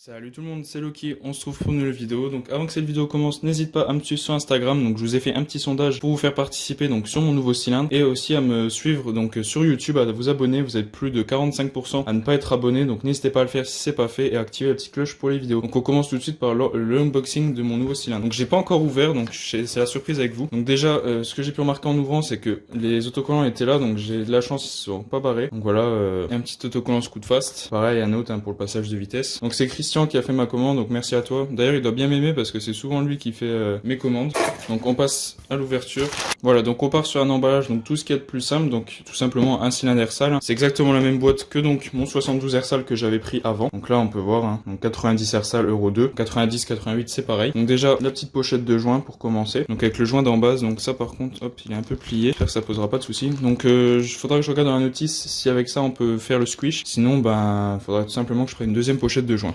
Salut tout le monde, c'est Loki, on se trouve pour une nouvelle vidéo. Donc avant que cette vidéo commence, n'hésite pas à me suivre sur Instagram. Donc je vous ai fait un petit sondage pour vous faire participer donc sur mon nouveau cylindre et aussi à me suivre donc sur YouTube, à vous abonner. Vous êtes plus de 45% à ne pas être abonné, donc n'hésitez pas à le faire si c'est pas fait et à activer la petite cloche pour les vidéos. Donc on commence tout de suite par l'unboxing de mon nouveau cylindre. Donc j'ai pas encore ouvert, donc c'est la surprise avec vous. Donc déjà ce que j'ai pu remarquer en ouvrant, c'est que les autocollants étaient là, donc j'ai de la chance, ils se sont pas barrés. Donc voilà, un petit autocollant Scoot Fast, pareil un autre pour le passage de vitesse. Donc c'est Christian qui a fait ma commande, donc merci à toi. D'ailleurs il doit bien m'aimer parce que c'est souvent lui qui fait mes commandes. Donc on passe à l'ouverture. Voilà, donc on part sur un emballage, donc tout ce qui est de plus simple, donc tout simplement un cylindre Air-Sal. C'est exactement la même boîte que donc mon 72 Air-Sal que j'avais pris avant. Donc là on peut voir, donc 90 Air-Sal Euro 2, 90, 88 c'est pareil. Donc déjà la petite pochette de joint pour commencer. Donc avec le joint d'en base, donc ça par contre, hop, il est un peu plié. J'espère que ça posera pas de soucis. Donc il faudra que je regarde dans la notice si avec ça on peut faire le squish. Sinon il faudra tout simplement que je prenne une deuxième pochette de joint.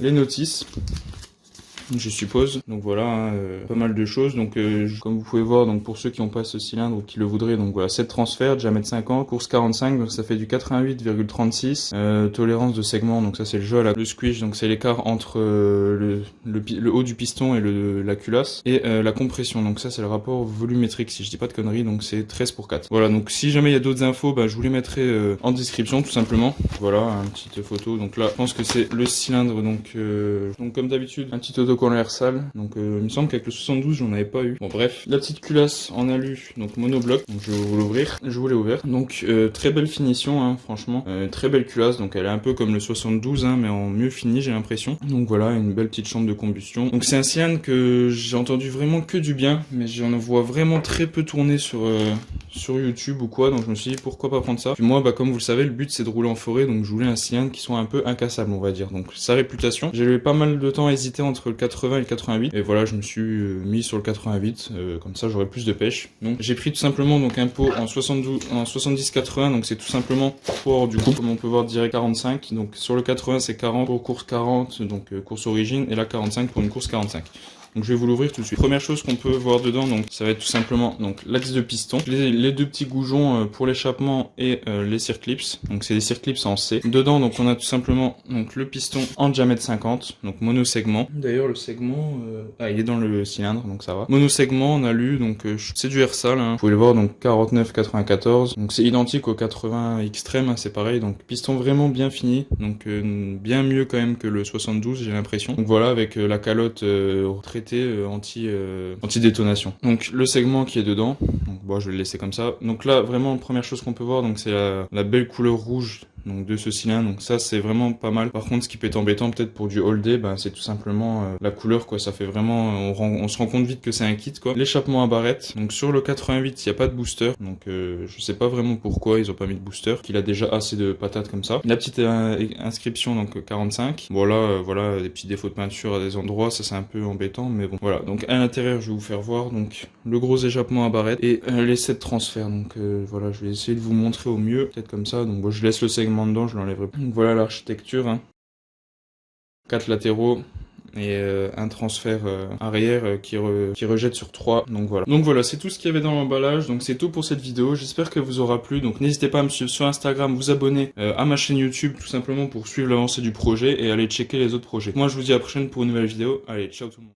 Les notices, je suppose. Donc voilà, pas mal de choses. Donc comme vous pouvez voir, donc pour ceux qui n'ont pas ce cylindre ou qui le voudraient, donc voilà, 7 transferts, diamètre 50, course 45, donc ça fait du 88,36. Tolérance de segment, donc ça c'est le jeu à le squish, donc c'est l'écart entre le haut du piston et la culasse. Et la compression, donc ça c'est le rapport volumétrique, si je dis pas de conneries, donc c'est 13/4. Voilà, donc si jamais il y a d'autres infos, je vous les mettrai en description tout simplement. Voilà, une petite photo. Donc là, je pense que c'est le cylindre, donc comme d'habitude, un petit autocollant Air-Sal. Donc il me semble qu'avec le 72 j'en avais pas eu. Bon bref, la petite culasse en alu, donc monobloc. Donc je vais vous l'ouvrir. Je vous l'ai ouvert. Donc très belle finition, franchement, très belle culasse. Donc elle est un peu comme le 72, mais en mieux fini j'ai l'impression. Donc voilà, une belle petite chambre de combustion. Donc c'est un cylindre que j'ai entendu vraiment que du bien, mais j'en vois vraiment très peu tourner sur YouTube ou quoi. Donc je me suis dit pourquoi pas prendre ça. Puis moi, comme vous le savez, le but c'est de rouler en forêt, donc je voulais un cylindre qui soit un peu incassable, on va dire. Donc sa réputation, j'ai eu pas mal de temps à hésiter entre le 80 et le 88, et voilà, je me suis mis sur le 88, comme ça j'aurai plus de pêche. Donc j'ai pris tout simplement donc un pot en 70-80, donc c'est tout simplement pour du coup, comme on peut voir direct 45, donc sur le 80 c'est 40 pour course 40, donc course origine, et là 45 pour une course 45. Donc je vais vous l'ouvrir tout de suite. Première chose qu'on peut voir dedans, donc ça va être tout simplement donc l'axe de piston, les deux petits goujons pour l'échappement et les circlips. Donc c'est des circlips en C. Dedans donc on a tout simplement donc le piston en diamètre 50, donc monosegment. D'ailleurs le segment il est dans le cylindre, donc ça va. Monosegment on a lu, donc c'est du Air-Sal, vous pouvez le voir, donc 49-94. Donc c'est identique au 80 extrême, c'est pareil. Donc piston vraiment bien fini, donc bien mieux quand même que le 72 j'ai l'impression. Donc voilà, avec la calotte traité anti-détonation. Donc le segment qui est dedans, donc bon, je vais le laisser comme ça. Donc là vraiment première chose qu'on peut voir, donc c'est la belle couleur rouge donc de ce cylindre, donc ça c'est vraiment pas mal. Par contre ce qui peut être embêtant peut-être pour du all day, c'est tout simplement la couleur quoi, ça fait vraiment, on se rend compte vite que c'est un kit quoi. L'échappement à barrette, donc sur le 88 il n'y a pas de booster, donc je sais pas vraiment pourquoi ils ont pas mis de booster, qu'il a déjà assez de patates comme ça. La petite inscription donc 45, voilà des petits défauts de peinture à des endroits, ça c'est un peu embêtant, mais bon voilà. Donc à l'intérieur je vais vous faire voir donc le gros échappement à barrette et les 7 transferts, donc voilà, je vais essayer de vous montrer au mieux, peut-être comme ça. Donc bon, je laisse le segment dedans, je l'enlèverai. Donc voilà l'architecture, 4 latéraux et un transfert arrière qui rejette sur 3, donc voilà, c'est tout ce qu'il y avait dans l'emballage. Donc c'est tout pour cette vidéo, j'espère que vous aura plu. Donc n'hésitez pas à me suivre sur Instagram, vous abonner à ma chaîne YouTube tout simplement pour suivre l'avancée du projet et aller checker les autres projets. Moi je vous dis à la prochaine pour une nouvelle vidéo. Allez, ciao tout le monde.